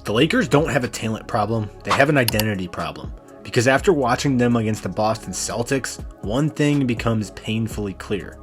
The Lakers don't have a talent problem, they have an identity problem. Because after watching them against the Boston Celtics, one thing becomes painfully clear.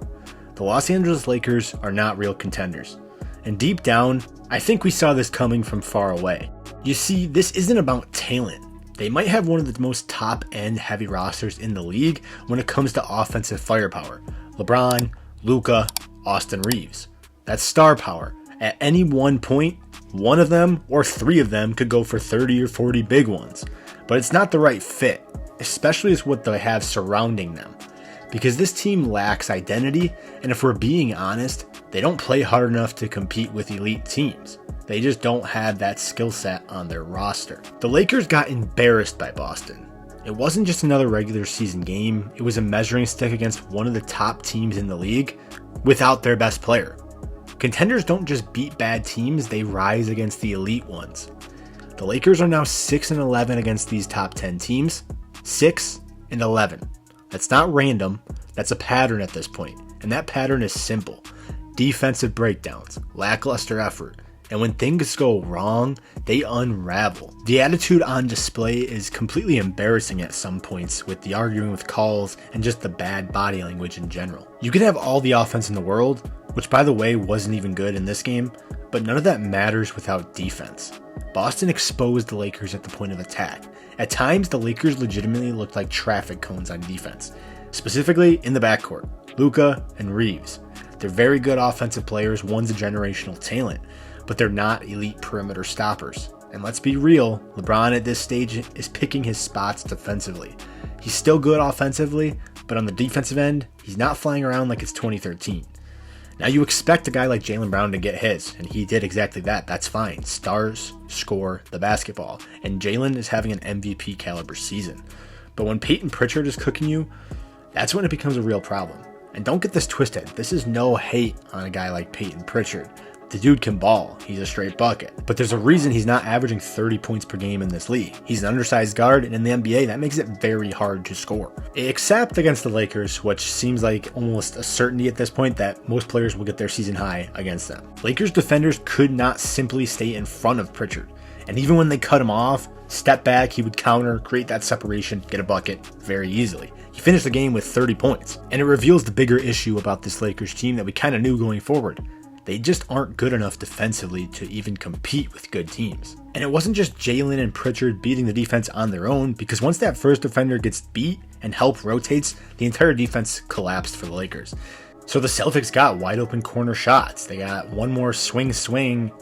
The Los Angeles Lakers are not real contenders. And deep down, I think we saw this coming from far away. You see, this isn't about talent. They might have one of the most top-end heavy rosters in the league when it comes to offensive firepower. LeBron, Luka, Austin Reeves. That's star power. At any one point, one of them or three of them could go for 30 or 40 big ones. But it's not the right fit, especially as what they have surrounding them. Because this team lacks identity, and if we're being honest, they don't play hard enough to compete with elite teams. They just don't have that skill set on their roster. The Lakers got embarrassed by Boston. It wasn't just another regular season game, it was a measuring stick against one of the top teams in the league without their best player. Contenders don't just beat bad teams, they rise against the elite ones. The Lakers are now 6-11 against these top 10 teams. 6-11. That's not random, that's a pattern at this point, and that pattern is simple. Defensive breakdowns, lackluster effort, and when things go wrong, they unravel. The attitude on display is completely embarrassing at some points, with the arguing with calls and just the bad body language in general. You can have all the offense in the world, which by the way wasn't even good in this game, but none of that matters without defense. Boston exposed the Lakers at the point of attack. At times, the Lakers legitimately looked like traffic cones on defense, specifically in the backcourt, Luka and Reeves. They're very good offensive players, one's a generational talent, but they're not elite perimeter stoppers. And let's be real, LeBron at this stage is picking his spots defensively. He's still good offensively, but on the defensive end, he's not flying around like it's 2013. Now you expect a guy like Jaylen Brown to get his, and he did exactly that. That's fine. Stars score the basketball, and Jaylen is having an MVP caliber season. But when Peyton Pritchard is cooking you, that's when it becomes a real problem. And don't get this twisted, this is no hate on a guy like Peyton Pritchard. The dude can ball, he's a straight bucket. But there's a reason he's not averaging 30 points per game in this league. He's an undersized guard, and in the NBA, that makes it very hard to score. Except against the Lakers, which seems like almost a certainty at this point that most players will get their season high against them. Lakers defenders could not simply stay in front of Pritchard. And even when they cut him off, step back, he would counter, create that separation, get a bucket very easily. He finished the game with 30 points. And it reveals the bigger issue about this Lakers team that we kind of knew going forward. They just aren't good enough defensively to even compete with good teams. And it wasn't just Jaylen and Pritchard beating the defense on their own, because once that first defender gets beat and help rotates, the entire defense collapsed for the Lakers. So the Celtics got wide open corner shots. They got one more swing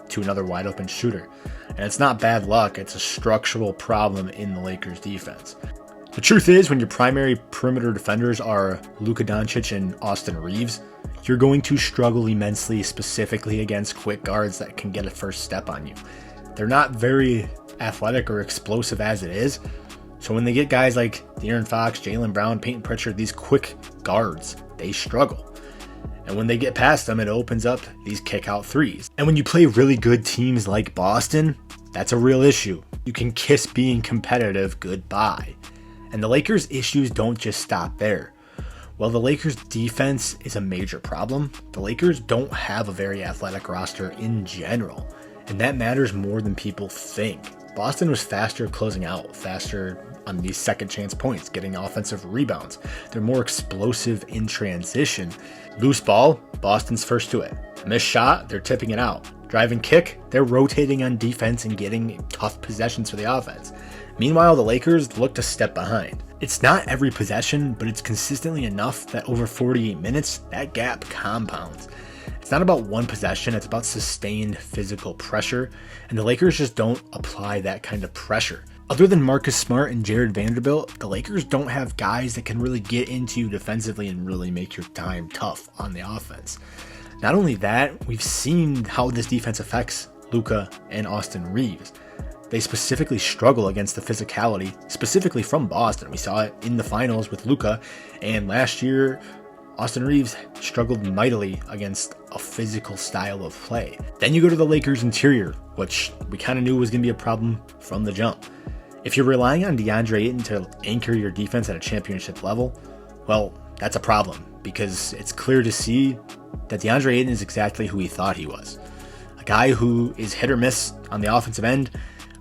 to another wide open shooter. And it's not bad luck, it's a structural problem in the Lakers defense. The truth is, when your primary perimeter defenders are Luka Doncic and Austin Reeves, you're going to struggle immensely, specifically against quick guards that can get a first step on you. They're not very athletic or explosive as it is, so when they get guys like De'Aaron Fox, Jaylen Brown, Peyton Pritchard, these quick guards, they struggle. And when they get past them, it opens up these kick-out threes. And when you play really good teams like Boston, that's a real issue. You can kiss being competitive goodbye. And the Lakers' issues don't just stop there. While the Lakers' defense is a major problem, the Lakers don't have a very athletic roster in general, and that matters more than people think. Boston was faster closing out, faster on these second chance points, getting offensive rebounds. They're more explosive in transition. Loose ball, Boston's first to it. Missed shot, they're tipping it out. Driving kick, they're rotating on defense and getting tough possessions for the offense. Meanwhile, the Lakers look to step behind. It's not every possession, but it's consistently enough that over 48 minutes, that gap compounds. It's not about one possession, it's about sustained physical pressure, and the Lakers just don't apply that kind of pressure. Other than Marcus Smart and Jared Vanderbilt, the Lakers don't have guys that can really get into you defensively and really make your time tough on the offense. Not only that, we've seen how this defense affects Luka and Austin Reeves. They specifically struggle against the physicality, specifically from Boston. We saw it in the finals with Luka, and last year, Austin Reeves struggled mightily against a physical style of play. Then you go to the Lakers' interior, which we kind of knew was going to be a problem from the jump. If you're relying on DeAndre Ayton to anchor your defense at a championship level, well, that's a problem, because it's clear to see that DeAndre Ayton is exactly who he thought he was. A guy who is hit or miss on the offensive end,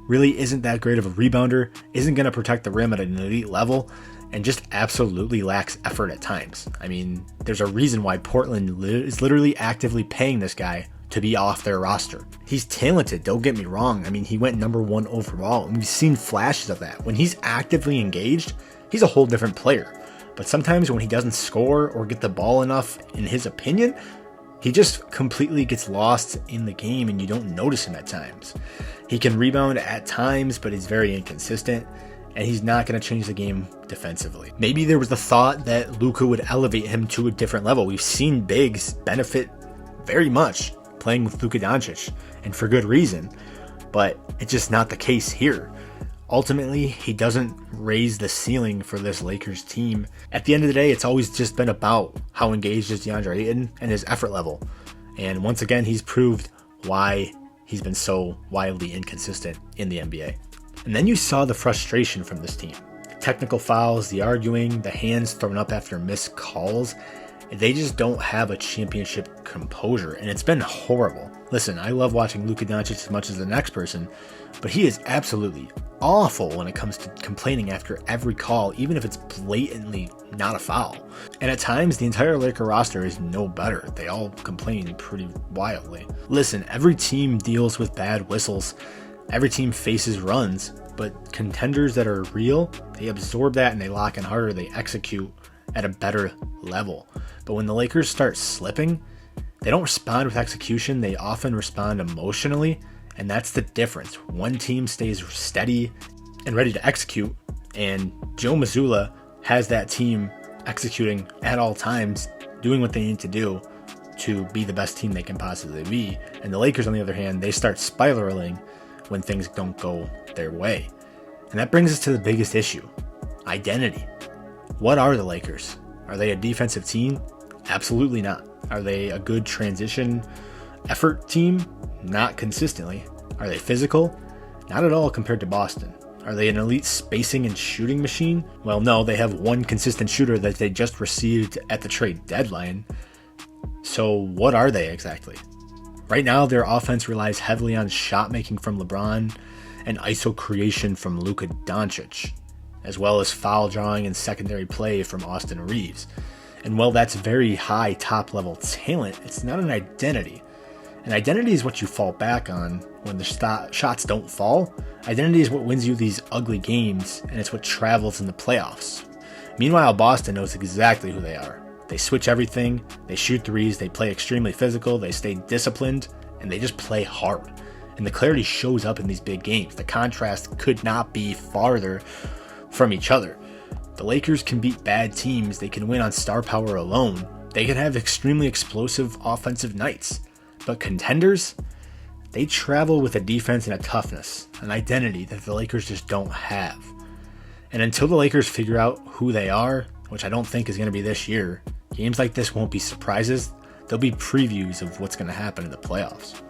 really isn't that great of a rebounder, isn't going to protect the rim at an elite level, and just absolutely lacks effort at times. I mean, there's a reason why Portland is literally actively paying this guy to be off their roster. He's talented, don't get me wrong. I mean, he went number 1 overall, and we've seen flashes of that. When he's actively engaged, he's a whole different player. But sometimes when he doesn't score or get the ball enough, in his opinion, he just completely gets lost in the game and you don't notice him at times. He can rebound at times, but he's very inconsistent, and he's not going to change the game defensively. Maybe there was the thought that Luka would elevate him to a different level. We've seen bigs benefit very much playing with Luka Doncic, and for good reason, but it's just not the case here. Ultimately, he doesn't raise the ceiling for this Lakers team. At the end of the day, it's always just been about how engaged is DeAndre Ayton and his effort level. And once again, he's proved why he's been so wildly inconsistent in the NBA. And then you saw the frustration from this team. Technical fouls, the arguing, the hands thrown up after missed calls. They just don't have a championship composure, and it's been horrible. Listen, I love watching Luka Doncic as much as the next person, but he is absolutely awful when it comes to complaining after every call, even if it's blatantly not a foul. And at times, the entire Laker roster is no better. They all complain pretty wildly. Listen, every team deals with bad whistles. Every team faces runs, but contenders that are real, they absorb that and they lock in harder. They execute at a better level. But when the Lakers start slipping, they don't respond with execution. They often respond emotionally, and that's the difference. One team stays steady and ready to execute, and Joe Mazzulla has that team executing at all times, doing what they need to do to be the best team they can possibly be. And the Lakers, on the other hand, they start spiraling when things don't go their way. And that brings us to the biggest issue: identity. What are the Lakers? Are they a defensive team? Absolutely not. Are they a good transition effort team? Not consistently. Are they physical? Not at all compared to Boston. Are they an elite spacing and shooting machine? Well, no, they have one consistent shooter that they just received at the trade deadline. So what are they exactly? Right now, their offense relies heavily on shot making from LeBron and ISO creation from Luka Doncic, as well as foul drawing and secondary play from Austin Reeves. And while that's very high top-level talent, it's not an identity. An identity is what you fall back on when the shots don't fall. Identity is what wins you these ugly games, and it's what travels in the playoffs. Meanwhile, Boston knows exactly who they are. They switch everything, they shoot threes, they play extremely physical, they stay disciplined, and they just play hard. And the clarity shows up in these big games. The contrast could not be farther from each other. The Lakers can beat bad teams, they can win on star power alone, they can have extremely explosive offensive nights. But contenders, they travel with a defense and a toughness, an identity that the Lakers just don't have. And until the Lakers figure out who they are, which I don't think is going to be this year, games like this won't be surprises, they'll be previews of what's going to happen in the playoffs.